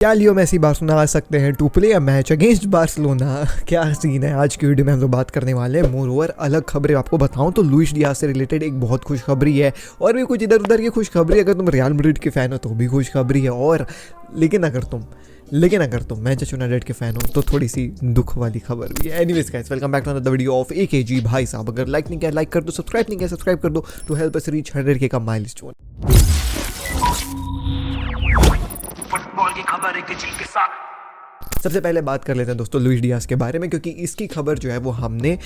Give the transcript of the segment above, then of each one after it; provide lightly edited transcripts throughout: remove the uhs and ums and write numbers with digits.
क्या Leo Messi Barcelona आ सकते हैं to play a match against Barcelona? क्या सीन है आज की वीडियो में हम लोग बात करने वाले हैं। मोर ओवर अलग खबरें आपको बताऊं तो लुइस डियाज से रिलेटेड एक बहुत खुशखबरी है और भी कुछ इधर उधर की खुशखबरी। अगर तुम रियल मैड्रिड के फैन हो तो भी खुशखबरी है, और लेकिन अगर तुम मैनचेस्टर यूनाइटेड के फैन हो तो थोड़ी सी दुख वाली खबर भी है। Anyways guys, welcome back to another video of AKG. भाई साहब, अगर लाइक नहीं किया लाइक कर दो, सब्सक्राइब नहीं किया सब्सक्राइब कर दो to help us reach 100K का माइलस्टोन। फुटबॉल की खबर एक जी के साथ। सबसे पहले बात कर लेते हैं दोस्तों लुइस डियाज के बारे में, क्योंकि इसकी खबर जो है वो हमने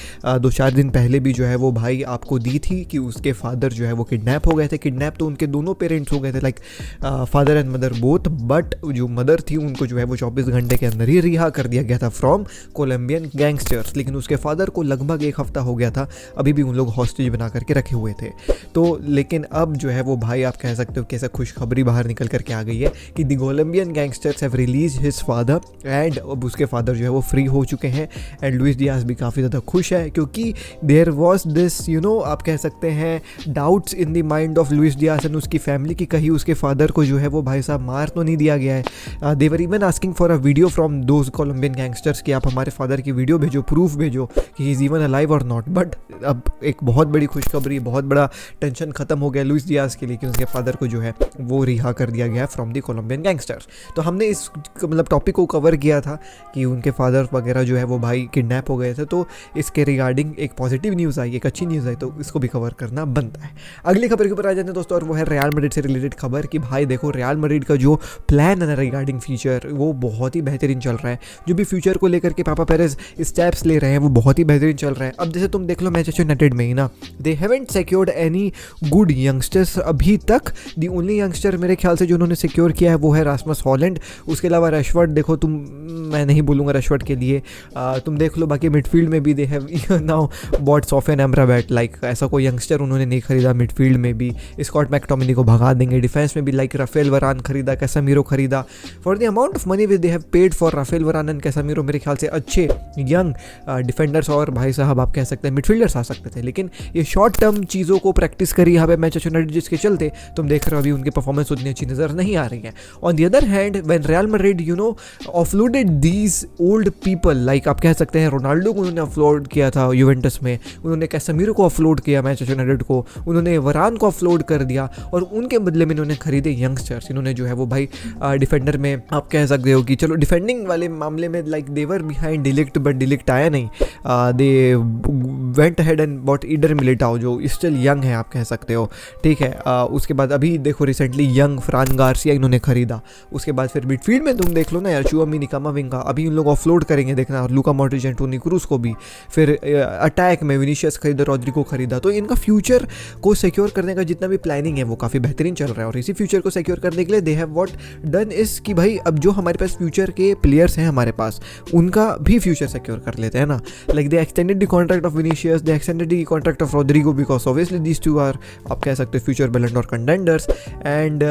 2-4 दिन पहले भी जो है वो भाई आपको दी थी कि उसके फादर जो है वो किडनैप हो गए थे। किडनैप तो उनके दोनों पेरेंट्स हो गए थे, like father and mother both, but जो मदर थी उनको जो है वो 24 घंटे के अंदर ही रिहा कर दिया गया था फ्रॉम कोलंबियन गैंगस्टर्स। लेकिन उसके फादर को लगभग 1 हफ्ता हो गया था, अभी भी उन लोग हॉस्टेज बना करके रखे हुए थे। तो लेकिन अब जो है वो भाई आप कह सकते हो कैसा खुशखबरी बाहर निकल करके आ गई है कि the Colombian gangsters have release his father and अब उसके फादर जो है वो फ्री हो चुके हैं। एंड लुइस डियाज भी काफ़ी ज़्यादा खुश है, क्योंकि देयर वॉज दिस आप कह सकते हैं doubts in the mind of Luis Diaz and उसकी फैमिली की कहीं उसके फादर को जो है वो भाई साहब मार तो नहीं दिया गया है। They were even asking for a video from those Colombian gangsters कि आप हमारे फादर की वीडियो भेजो, प्रूफ भेजो कि ही इज़ इवन अलाइव और नॉट। बट अब एक बहुत बड़ी खुशखबरी, बहुत बड़ा टेंशन खत्म हो गया लुइस डियाज के लिए कि उसके फादर को जो है वो रिहा कर दिया गया फ्रॉम द कोलंबियन गैंगस्टर्स। तो हमने इस टॉपिक को कवर किया था कि उनके फादर वगैरह जो है वो भाई किडनैप हो गए थे, तो इसके रिगार्डिंग एक पॉजिटिव न्यूज़ आई, एक अच्छी न्यूज़ आई, तो इसको भी कवर करना बनता है। अगली खबर के ऊपर आ जाते हैं दोस्तों, और वो है रियल मैड्रिड से रिलेटेड खबर कि भाई देखो रियल मैड्रिड का जो प्लान है रिगार्डिंग फ्यूचर वो बहुत ही बेहतरीन चल रहा है। जो भी फ्यूचर को लेकर के पापा पेरेज स्टेप्स ले रहे हैं वो बहुत ही बेहतरीन चल रहा है। अब जैसे तुम देख लो मैनचेस्टर यूनाइटेड में ही ना, they haven't secured any good youngsters अभी तक। दी ओनली यंगस्टर मेरे ख्याल से जो उन्होंने सिक्योर किया है वो है रासमस हॉलैंड। उसके अलावा रैशवर्ड देखो तुम, मैं नहीं बोलूँगा रैशवर्ड के लिए, तुम देख लो बाकी मिडफील्ड में भी they have now bought Sofyan Amrabat, like ऐसा कोई यंगस्टर उन्होंने नहीं खरीदा। मिडफील्ड में भी स्कॉट मैकटोमिनी को भगा देंगे। डिफेंस में भी लाइक राफेल वरान खरीदा, कैसामीरो खरीदा। For the amount of money they have paid for Raphael Varane and Casemiro, मेरे ख्याल से अच्छे यंग डिफेंडर्स और भाई साहब आप कह सकते हैं मिडफील्डर्स आ सकते थे। लेकिन ये शॉर्ट टर्म चीज़ों को प्रैक्टिस करी यहाँ पे मैनचेस्टर यूनाइटेड, जिसके चलते तुम देख रहे हो अभी उनकी परफॉर्मेंस उतनी अच्छी नज़र नहीं आ रही है। On the other hand when Real Madrid offloaded these old people, like आप कह सकते हैं रोनाल्डो को उन्होंने अपलोड किया था यूवेंटस में, उन्होंने कैसामीरो को अपलोड किया मैनचेस्टर यूनाइटेड को, उन्होंने वरान को अपलोड कर दिया और उनके बदले में इन्होंने खरीदे यंगस्टर्स। इन्होंने जो है वो भाई डिफेंडर में आप कह सकते हो कि चलो डिफेंडिंग वाले मामले में like they were behind De Ligt, but De Ligt आया नहीं। They went ahead and bought Eder Militao जो स्टिल यंग है आप कह सकते हो, ठीक है। उसके बाद अभी देखो रिसेंटली यंग फ्रान गार्सिया इन्होंने खरीदा। उसके बाद फिर मिडफील्ड में तुम देख लो ना यार, चुआमेनी कामाविंगा अभी उन लोग ऑफलोड करेंगे देखना, और Luka Modric and Toni Kroos को भी। फिर अटैक में विनीशियस खरीदा, रॉड्रिगो खरीदा। तो इनका फ्यूचर को सिक्योर करने का जितना भी प्लानिंग है वो काफ़ी बेहतरीन चल रहा है। और इसी फ्यूचर को सिक्योर करने के लिए दे हैव व्हाट डन इस कि भाई अब जो हमारे पास फ्यूचर के प्लेयर्स हैं हमारे पास, उनका भी फ्यूचर सिक्योर कर लेते हैं ना। Like they extended the contract of Vinicius, they extended the contract of Rodrygo, because obviously these two are आप कह सकते हो फ्यूचर बैलन डॉर कंटेंडर्स। एंड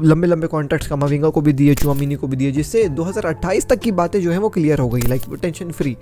लंबे लंबे कॉन्ट्रैक्ट्स कामाविंगा को भी दिए, चुआमेनी को भी दिए, जिससे 2028 तक की बातें जो है वो क्लियर हो गई, लाइक टेंशन फ्री।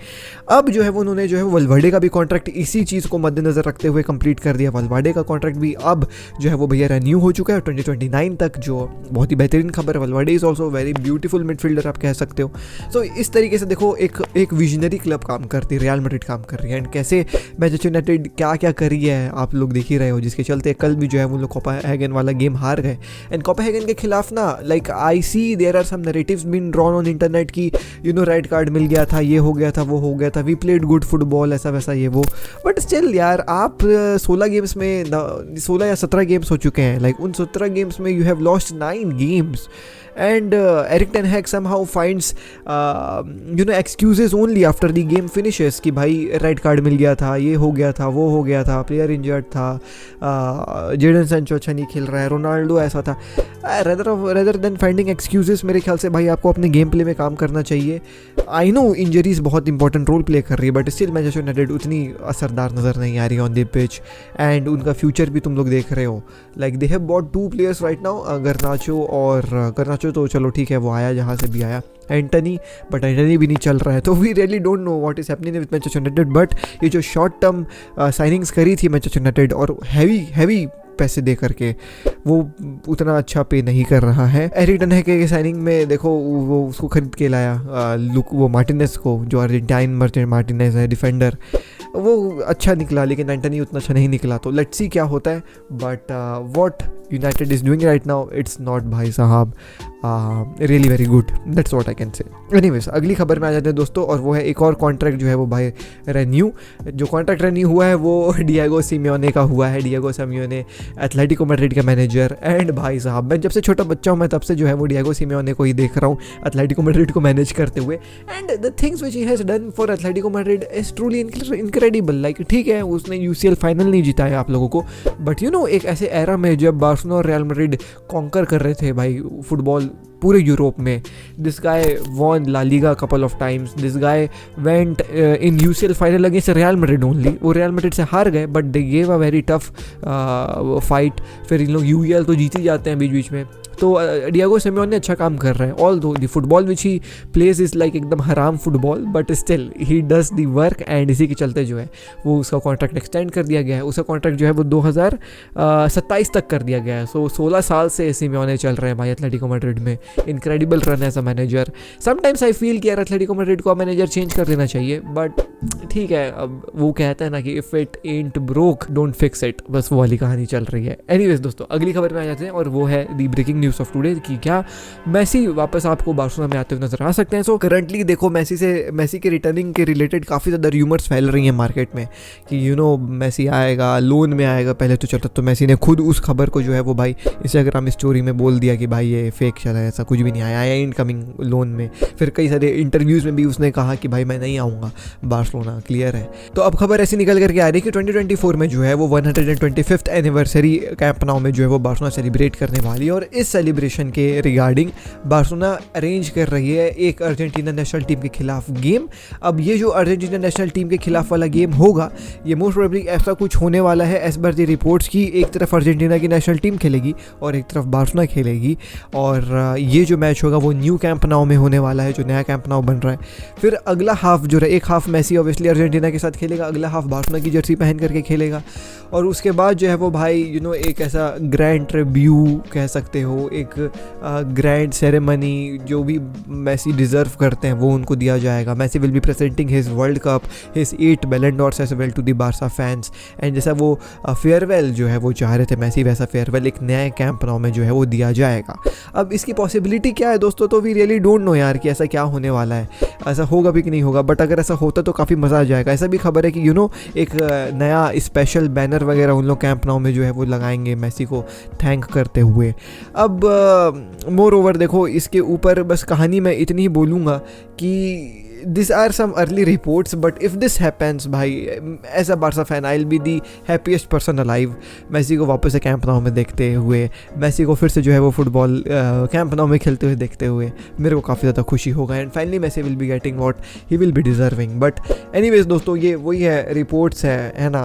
अब जो है वो उन्होंने जो है वल्वर्डे का भी कॉन्ट्रैक्ट इसी चीज़ को मद्देनजर रखते हुए कंप्लीट कर दिया। वल्वर्डे का कॉन्ट्रैक्ट भी अब जो है वो भैया रिन्यू हो चुका है 2029 तक, जो बहुत ही बेहतरीन खबर है। Valverde is also very beautiful midfielder आप कह सकते हो। सो इस तरीके से देखो एक विजनरी क्लब काम करती है, रियल मैड्रिड काम कर रही है। एंड कैसे मैनचेस्टर यूनाइटेड क्या क्या करी है आप लोग देख ही रहे हो, जिसके चलते कल भी जो है वो लोग कोपेनहेगन वाला गेम हार गए। एंड कोपेनहेगन के खिलाफ ना like I see there are some narratives been drawn on internet की रेड कार्ड मिल गया था, ये हो गया था, वो हो गया था, वी प्लेड गुड फुटबॉल, ऐसा वैसा ये वो। बट स्टिल यार आप 16 गेम्स में 16 या 17 गेम्स हो चुके हैं, लाइक उन 17 गेम्स में you have lost 9 games. And Erik ten Hag somehow finds excuses only after the game finishes कि भाई रेड कार्ड मिल गया था, ये हो गया था, वो हो गया था, प्लेयर इंजर्ड था, जेडन सैंचो अच्छा नहीं खेल रहा है, रोनाल्डो ऐसा था। रेदर देन फाइंडिंग एक्सक्यूजेस मेरे ख्याल से भाई आपको अपने गेम प्ले में काम करना चाहिए। आई नो इंजरीज बहुत इंपॉर्टेंट रोल प्ले कर रही है, बट स्टिल मैनचेस्टर यूनाइटेड उतनी असरदार नज़र नहीं आ रही ऑन द पिच। एंड उनका फ्यूचर भी तुम लोग देख रहे हो, like they have bought 2 players right now, गर्नाचो सोचो तो चलो ठीक है, वो आया जहाँ से भी आया एंटनी, बट एंटनी भी नहीं चल रहा है, तो we really don't know what is happening with Manchester United. But ये जो शॉर्ट टर्म साइनिंग्स करी थी मैनचेस्टर यूनाइटेड और हैवी पैसे दे करके, वो उतना अच्छा पे नहीं कर रहा है। एरिक टन हैग के साइनिंग में देखो, वो उसको खरीद के लाया लुक वो मार्टिनेज को, जो अर्जेंटाइन मार्टिनेज है डिफेंडर, वो अच्छा निकला, लेकिन एंटनी उतना अच्छा नहीं निकला। तो लेट्स सी क्या होता है, but what United is doing right now, it's not भाई साहब really very good, that's what I can say. Anyways अगली खबर में आ जाते हैं दोस्तों, और वो है एक और कॉन्ट्रैक्ट जो है वो भाई रेन्यू, जो कॉन्ट्रैक्ट रेन्यू हुआ है वो डिएगो सिमियोने का हुआ है। डिएगो सिमियोने एथलेटिको मैड्रिड का मैनेजर, एंड भाई साहब मैं जब से छोटा बच्चा हूँ मैं तब से जो है वो डिएगो सिमियोने को ही देख रहा हूँ एथलेटिको मैड्रिड को मैनेज करते हुए, and the things which he has done for Atletico Madrid is truly incredible. Like ठीक है उसने यूसीएल फाइनल नहीं जिताया आप लोगों को, बट यू नो एक ऐसे एरा में जब बार्सिलोना और रियल मैड्रिड कॉन्कर कर रहे थे भाई फुटबॉल पूरे यूरोप में, this guy won La Liga couple of times, this guy went in UCL final against Real Madrid only, वो रियल मैड्रिड से हार गए but they gave a very tough fight. फिर इन लोग यूईएल तो जीत ही जाते हैं बीच बीच में, तो डिएगो सिमियोने अच्छा काम कर रहे हैं। ऑल दो the football which he plays is like एकदम हराम football, but still he does the work, and इसी के चलते जो है वो उसका कॉन्ट्रैक्ट एक्सटेंड कर दिया गया है। उसका कॉन्ट्रैक्ट जो है वो 2027 तक कर दिया गया है। सो 16 साल से सिमियोने चल रहे हैं भाई एथलेटिको मैड्रिड में, incredible run as a manager. Sometimes I feel कि यार एथलेटिको मैड्रिड को मैनेजर चेंज कर देना चाहिए, बट ठीक है, अब वो कहते हैं ना कि if it ant broke don't fix it, बस वो वाली कहानी चल रही है। एनीवेज दोस्तों अगली खबर में आ जाते हैं, और वो है दी ब्रेकिंग न्यूज़ ऑफ टुडे कि क्या मेसी वापस आपको बार्सिलोना में आते हुए नजर आ सकते हैं। सो करंटली देखो मेसी के रिटर्निंग के रिलेटेड काफ़ी ज़्यादा र्यूमर्स फैल रही हैं मार्केट में कि यू नो मेसी आएगा, लोन में आएगा। पहले तो चलता तो मेसी ने खुद उस खबर को जो है वो भाई इंस्टाग्राम स्टोरी में बोल दिया कि भाई ये फेक चला है, ऐसा कुछ भी नहीं आया इनकमिंग लोन में। फिर कई सारे इंटरव्यूज़ में भी उसने कहा कि भाई मैं नहीं आऊँगा बार्सिलोना, क्लियर है। तो अब खबर ऐसी निकल करके आ रही है कि 2024 में जो है वो 125th एनिवर्सरी कैंप नाउ में जो है वो बार्सिलोना सेलिब्रेट करने वाली है, और इस सेलिब्रेशन के रिगार्डिंग बार्सिलोना अरेंज कर रही है एक अर्जेंटीना नेशनल टीम के खिलाफ गेम। अब ये जो अर्जेंटीना नेशनल टीम के खिलाफ वाला गेम होगा, ये मोस्ट प्रोबेबली ऐसा कुछ होने वाला है एज पर दी रिपोर्ट्स की, एक तरफ अर्जेंटीना की नेशनल टीम खेलेगी और एक तरफ बार्सिलोना खेलेगी, और ये जो मैच होगा वो न्यू कैंप नाउ में होने वाला है, जो नया कैंप नाउ बन रहा है। फिर अगला हाफ जो है, एक हाफ मेसी ऑब्वियसली अर्जेंटीना के साथ खेलेगा, अगला हाफ बार्सिलोना की जर्सी पहन करके खेलेगा, और उसके बाद जो है वो भाई यू नो एक ऐसा ग्रैंड ट्रिब्यू कह सकते हो, एक ग्रैंड सेरेमनी जो भी मेसी डिज़र्व करते हैं वो उनको दिया जाएगा। Messi will be presenting his World Cup, his 8 Ballon d'Ors as well to the Barca fans, and जैसा वो फेयरवेल जो है वो चाह रहे थे मेसी, वैसा फेयरवेल एक नए कैंप नाउ में जो है वो दिया जाएगा। अब इसकी पॉसिबिलिटी क्या है दोस्तों, तो वी रियली डोंट नो यार कि ऐसा क्या होने वाला है, ऐसा होगा भी कि नहीं होगा, बट अगर ऐसा होता तो काफ़ी मज़ा आ जाएगा। ऐसा भी खबर है कि यू नो एक नया स्पेशल बैनर वगैरह उन लोग कैंप नाउ में जो है वो लगाएंगे मेसी को थैंक करते हुए। अब मोर ओवर देखो इसके ऊपर बस कहानी मैं इतनी ही बोलूँगा कि these are some early reports, but if this happens भाई as a Barca fan I'll be the happiest person alive। Messi को वापस से कैंप नाउ में देखते हुए, मेसी को फिर से जो है वो फुटबॉल कैंप नाउ में खेलते हुए देखते हुए मेरे को काफ़ी ज़्यादा खुशी होगा, and finally Messi will be getting what he will be deserving. But anyways दोस्तों ये वही है, रिपोर्ट्स है ना,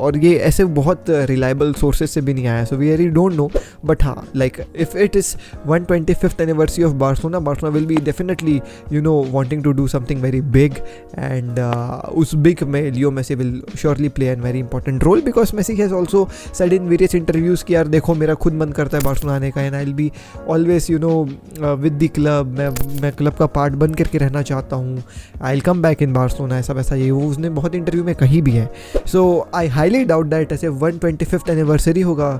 और ये ऐसे बहुत रिलायबल सोर्सेज से भी नहीं आया, so we really don't know. But हाँ like if it is 125th anniversary of Barcelona will be definitely you know wanting to do something very big, and उस big में Leo Messi will surely play a very important role, because Messi has also said in various interviews कि यार देखो मेरा खुद मन करता है बार्सिलोना आने का, and I'll be always you know with the club, मैं क्लब का पार्ट बन करके रहना चाहता हूँ, I'll come back in Barcelona, ऐसा वैसा ये वो उसने बहुत इंटरव्यू में कही भी है। So I highly doubt that ऐसे 125th एनिवर्सरी होगा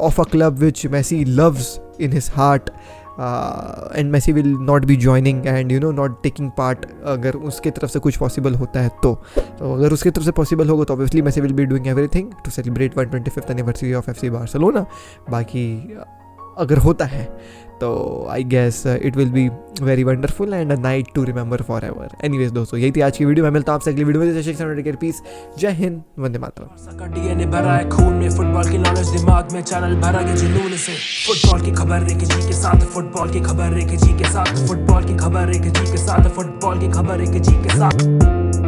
of a club which Messi loves in his heart, and Messi will not be joining and you know not taking part, अगर उसके तरफ से कुछ पॉसिबल होता है तो अगर उसके तरफ से पॉसिबल होगा तो obviously Messi will be doing everything to celebrate 125th anniversary of FC Barcelona. बाकी अगर होता है तो I guess it will be very wonderful and a night to remember forever. Anyways दोस्तों यही थी आज की वीडियो, मैं मिलता हूँ आपसे अगली वीडियो में। पीस, जय हिंद, वंदे मातरम। डीएनए भरा है खून में, फुटबॉल की नॉलेज दिमाग में, चैनल भरा के जुनून से। फुटबॉल की खबर एक जी के साथ, फुटबॉल की खबर एक जी के साथ, फुटबॉल की खबर एक जी के साथ, फुटबॉल की खबर एक जी के साथ।